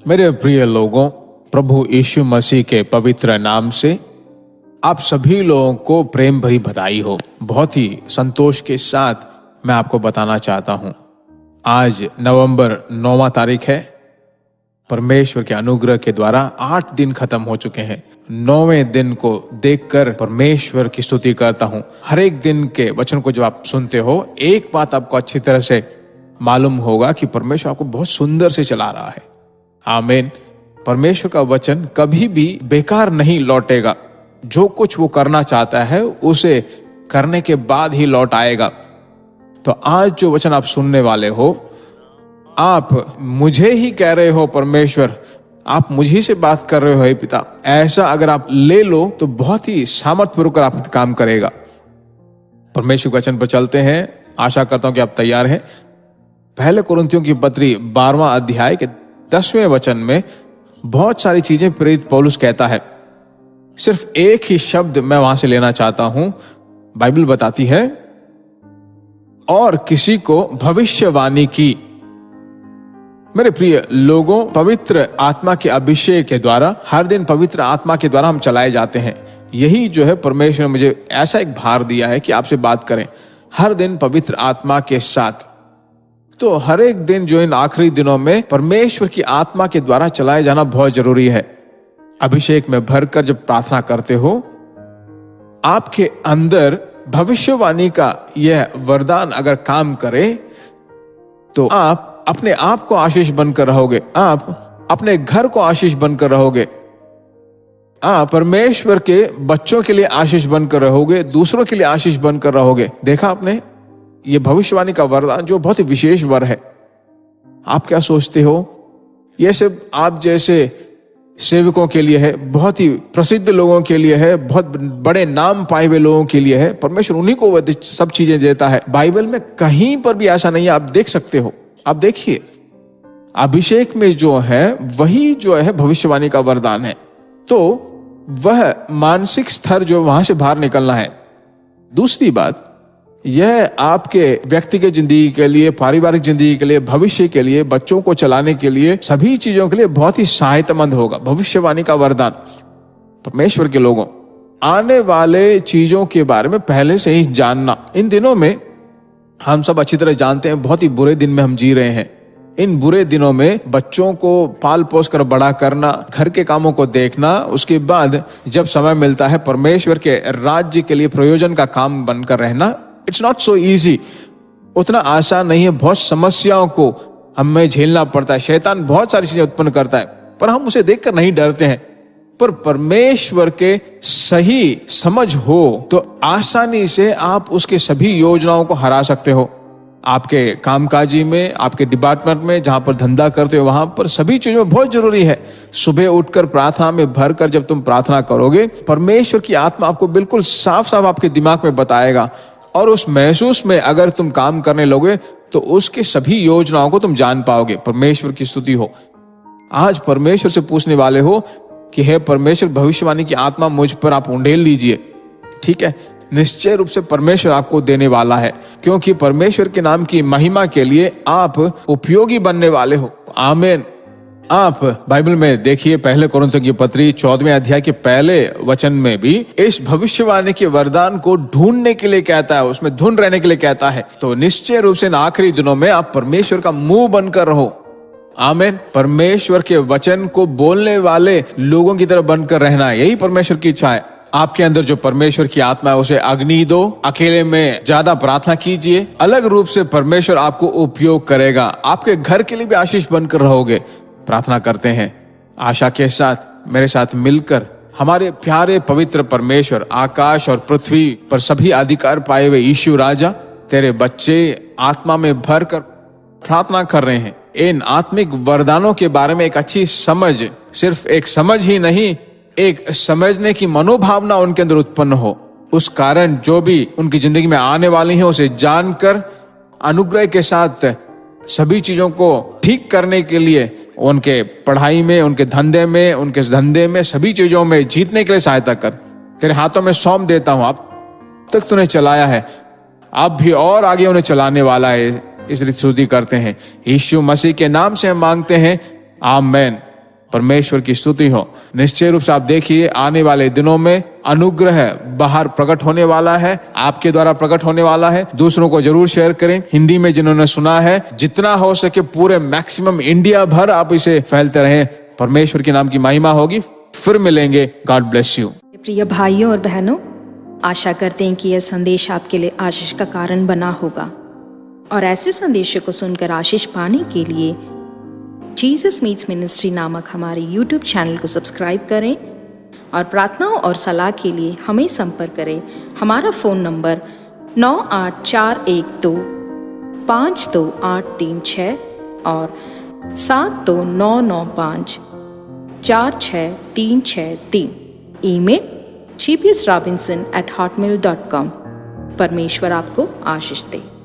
मेरे प्रिय लोगों, प्रभु यीशु मसीह के पवित्र नाम से आप सभी लोगों को प्रेम भरी बधाई हो। बहुत ही संतोष के साथ मैं आपको बताना चाहता हूं, आज नवंबर 9वां तारीख है। परमेश्वर के अनुग्रह के द्वारा 8 दिन खत्म हो चुके हैं। 9वें दिन को देखकर परमेश्वर की स्तुति करता हूं। हर एक दिन के वचन को जब आप सुनते हो, एक बात आपको अच्छी तरह से मालूम होगा कि परमेश्वर आपको बहुत सुंदर से चला रहा है। आमीन। परमेश्वर का वचन कभी भी बेकार नहीं लौटेगा। जो कुछ वो करना चाहता है उसे करने के बाद ही लौट आएगा। तो आज जो वचन आप सुनने वाले हो, आप मुझे ही कह रहे हो परमेश्वर, आप मुझे से बात कर रहे हो हे पिता, ऐसा अगर आप ले लो तो बहुत ही सामर्थ्यपूर्वक आप काम करेगा। परमेश्वर के वचन पर चलते हैं। आशा करता हूं कि आप तैयार हैं। पहले कुरिन्थियों की पत्री 12वां अध्याय के 10वें वचन में बहुत सारी चीजें प्रेरित पौलुस कहता है। सिर्फ एक ही शब्द मैं वहां से लेना चाहता हूं। बाइबल बताती है, और किसी को भविष्यवाणी की। मेरे प्रिय लोगों, पवित्र आत्मा के अभिषेक के द्वारा हर दिन पवित्र आत्मा के द्वारा हम चलाए जाते हैं। यही जो है परमेश्वर ने मुझे ऐसा एक भार दिया है कि आपसे बात करें हर दिन पवित्र आत्मा के साथ। तो हर एक दिन जो इन आखिरी दिनों में परमेश्वर की आत्मा के द्वारा चलाए जाना बहुत जरूरी है। अभिषेक में भरकर जब प्रार्थना करते हो, आपके अंदर भविष्यवाणी का यह वरदान अगर काम करे तो आप अपने आप को आशीष बनकर रहोगे। आप अपने घर को आशीष बनकर रहोगे। आप परमेश्वर के बच्चों के लिए आशीष बनकर रहोगे, दूसरों के लिए आशीष बनकर रहोगे। देखा आपने, ये भविष्यवाणी का वरदान जो बहुत ही विशेष वर है। आप क्या सोचते हो, यह सब आप जैसे सेवकों के लिए है, बहुत ही प्रसिद्ध लोगों के लिए है, बहुत बड़े नाम पाए हुए लोगों के लिए है। परमेश्वर उन्हीं को सब चीजें देता है। बाइबल में कहीं पर भी ऐसा नहीं है। आप देख सकते हो। आप देखिए, अभिषेक में जो है वही जो है भविष्यवाणी का वरदान है। तो वह मानसिक स्तर जो वहां से बाहर निकलना है। दूसरी बात, यह आपके व्यक्तिगत जिंदगी के लिए, पारिवारिक जिंदगी के लिए, भविष्य के लिए, बच्चों को चलाने के लिए, सभी चीजों के लिए बहुत ही सहायतामंद होगा। भविष्यवाणी का वरदान। परमेश्वर के लोगों, आने वाले चीजों के बारे में पहले से ही जानना। इन दिनों में हम सब अच्छी तरह जानते हैं, बहुत ही बुरे दिन में हम जी रहे हैं। इन बुरे दिनों में बच्चों को पाल पोस कर बड़ा करना, घर के कामों को देखना, उसके बाद जब समय मिलता है परमेश्वर के राज्य के लिए प्रयोजन का काम बनकर रहना, इट्स नॉट सो इजी। उतना आसान नहीं है। बहुत समस्याओं को हमें झेलना पड़ता है। शैतान बहुत सारी चीजें उत्पन्न करता है, पर हम उसे देखकर नहीं डरते हैं। पर परमेश्वर के सही समझ हो तो आसानी से आप उसके सभी योजनाओं को हरा सकते हो। आपके कामकाजी में, आपके डिपार्टमेंट में, जहां पर धंधा करते हो, वहां पर सभी चीजों में बहुत जरूरी है। सुबह उठकर प्रार्थना में भरकर जब तुम प्रार्थना करोगे, परमेश्वर की आत्मा आपको बिल्कुल साफ साफ आपके दिमाग में बताएगा, और उस महसूस में अगर तुम काम करने लोगे तो उसके सभी योजनाओं को तुम जान पाओगे। परमेश्वर की स्तुति हो। आज परमेश्वर से पूछने वाले हो कि हे परमेश्वर, भविष्यवाणी की आत्मा मुझ पर आप उंडेल लीजिए। ठीक है, निश्चय रूप से परमेश्वर आपको देने वाला है, क्योंकि परमेश्वर के नाम की महिमा के लिए आप उपयोगी बनने वाले हो। आमीन। आप बाइबल में देखिए, पहले कुरिन्थियों की पत्री 14वें अध्याय के पहले वचन में भी इस भविष्यवाणी के वरदान को ढूंढने के लिए कहता है, उसमें धुन रहने के लिए कहता है। तो निश्चय रूप से इन आखिरी दिनों में आप परमेश्वर का मुंह बनकर रहो। आमीन। परमेश्वर के वचन को बोलने वाले लोगों की तरफ बनकर रहना, यही परमेश्वर की इच्छा है। आपके अंदर जो परमेश्वर की आत्मा है उसे अग्नि दो। अकेले में ज्यादा प्रार्थना कीजिए। अलग रूप से परमेश्वर आपको उपयोग करेगा। आपके घर के लिए भी आशीष बनकर रहोगे। प्रार्थना करते हैं आशा के साथ, मेरे साथ मिलकर। हमारे प्यारे पवित्र परमेश्वर, आकाश और पृथ्वी पर सभी अधिकार पाए हुए यीशु राजा, तेरे बच्चे आत्मा में भरकर प्रार्थना कर रहे हैं। इन आत्मिक वरदानों के बारे में एक अच्छी समझ, सिर्फ एक समझ ही नहीं, एक समझने की मनोभावना उनके अंदर उत्पन्न हो। उस कारण जो भी उनकी जिंदगी में आने वाली है उसे जानकर अनुग्रह के साथ सभी चीजों को ठीक करने के लिए, उनके पढ़ाई में, उनके धंधे में सभी चीजों में जीतने के लिए सहायता कर। तेरे हाथों में सौंप देता हूं। अब तक तूने चलाया है, अब भी और आगे उन्हें चलाने वाला है। इस स्तुति करते हैं यीशु मसीह के नाम से हम मांगते हैं, आमेन। परमेश्वर की स्तुति हो। निश्चय रूप से आप देखिए आने वाले दिनों में अनुग्रह बाहर प्रकट होने वाला है, आपके द्वारा प्रकट होने वाला है। दूसरों को जरूर शेयर करें। हिंदी में जिन्होंने सुना है जितना हो सके पूरे मैक्सिमम इंडिया भर आप इसे फैलते रहें। परमेश्वर के नाम की महिमा होगी। फिर मिलेंगे। God bless you. प्रिय भाइयों और बहनों, आशा करते हैं कि यह संदेश आपके लिए आशीष का कारण बना होगा और ऐसे संदेशों को सुनकर आशीष पाने के लिए जीसस मीट्स मिनिस्ट्री नामक हमारे यूट्यूब चैनल को सब्सक्राइब करें और प्रार्थनाओं और सलाह के लिए हमें संपर्क करें। हमारा फ़ोन नंबर 9841252836 और 7299546363। Email gbsrobinson@hotmail.com। परमेश्वर आपको आशीष दे।